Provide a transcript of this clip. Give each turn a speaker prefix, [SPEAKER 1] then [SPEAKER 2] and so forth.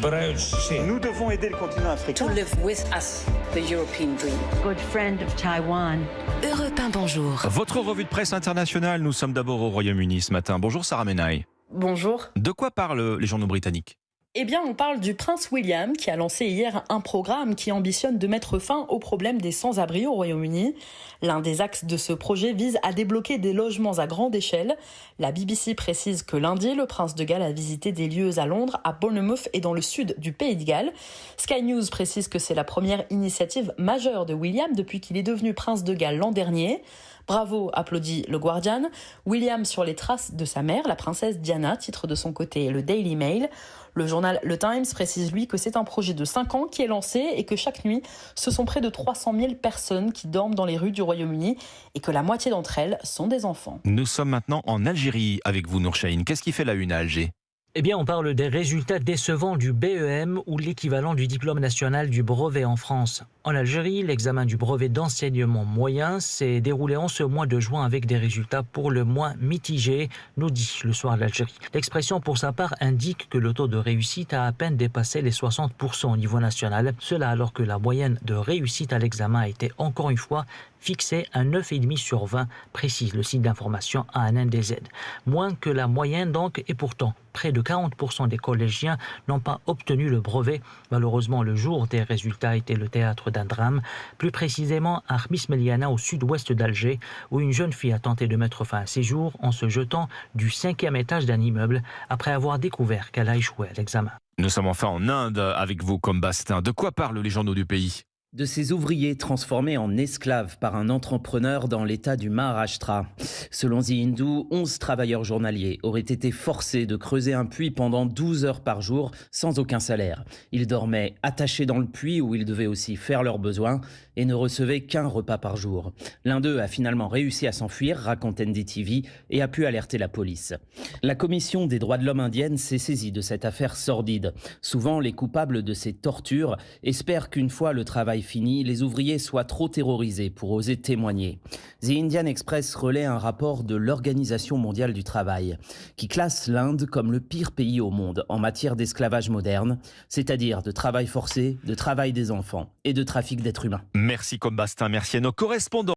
[SPEAKER 1] Nous devons aider le continent africain.
[SPEAKER 2] To live with us, the European dream.
[SPEAKER 3] Good friend of Taiwan.
[SPEAKER 4] Europe 1, bonjour.
[SPEAKER 5] Votre revue de presse internationale, nous sommes d'abord au Royaume-Uni ce matin. Bonjour Sarah Menaille.
[SPEAKER 6] Bonjour.
[SPEAKER 5] De quoi parlent les journaux britanniques ?
[SPEAKER 6] Eh bien, on parle du prince William qui a lancé hier un programme qui ambitionne de mettre fin au problème des sans-abri au Royaume-Uni. L'un des axes de ce projet vise à débloquer des logements à grande échelle. La BBC précise que lundi, le prince de Galles a visité des lieux à Londres, à Bournemouth et dans le sud du Pays de Galles. Sky News précise que c'est la première initiative majeure de William depuis qu'il est devenu prince de Galles l'an dernier. Bravo, applaudit le Guardian. William sur les traces de sa mère, la princesse Diana, titre de son côté le Daily Mail. Le journal Le Times précise, lui, que c'est un projet de 5 ans qui est lancé et que chaque nuit, ce sont près de 300 000 personnes qui dorment dans les rues du Royaume-Uni et que la moitié d'entre elles sont des enfants.
[SPEAKER 5] Nous sommes maintenant en Algérie avec vous, Nour Chahine. Qu'est-ce qui fait la une à Alger ?
[SPEAKER 7] Eh bien, on parle des résultats décevants du BEM ou l'équivalent du diplôme national du brevet en France. En Algérie, l'examen du brevet d'enseignement moyen s'est déroulé en ce mois de juin avec des résultats pour le moins mitigés, nous dit le Soir de l'Algérie. L'expression, pour sa part, indique que le taux de réussite a à peine dépassé les 60% au niveau national. Cela alors que la moyenne de réussite à l'examen a été encore une fois fixée à 9,5 sur 20, précise le site d'information ANNDZ. Moins que la moyenne donc, et pourtant, près de 40% des collégiens n'ont pas obtenu le brevet. Malheureusement, le jour des résultats était le théâtre d'un drame, plus précisément à Khmis Meliana au sud-ouest d'Alger, où une jeune fille a tenté de mettre fin à ses jours en se jetant du 5e étage d'un immeuble après avoir découvert qu'elle a échoué à l'examen.
[SPEAKER 5] Nous sommes enfin en Inde avec vous, comme Bastin. De quoi parlent les journaux du pays ?
[SPEAKER 8] De ces ouvriers transformés en esclaves par un entrepreneur dans l'état du Maharashtra. Selon The Hindu, 11 travailleurs journaliers auraient été forcés de creuser un puits pendant 12 heures par jour sans aucun salaire. Ils dormaient attachés dans le puits où ils devaient aussi faire leurs besoins et ne recevaient qu'un repas par jour. L'un d'eux a finalement réussi à s'enfuir, raconte NDTV, et a pu alerter la police. La Commission des droits de l'homme indienne s'est saisie de cette affaire sordide. Souvent, les coupables de ces tortures espèrent qu'une fois le travail fini, les ouvriers soient trop terrorisés pour oser témoigner. The Indian Express relaie un rapport de l'Organisation mondiale du travail qui classe l'Inde comme le pire pays au monde en matière d'esclavage moderne, c'est-à-dire de travail forcé, de travail des enfants et de trafic d'êtres humains.
[SPEAKER 5] Merci comme Bastin, merci à nos correspondants.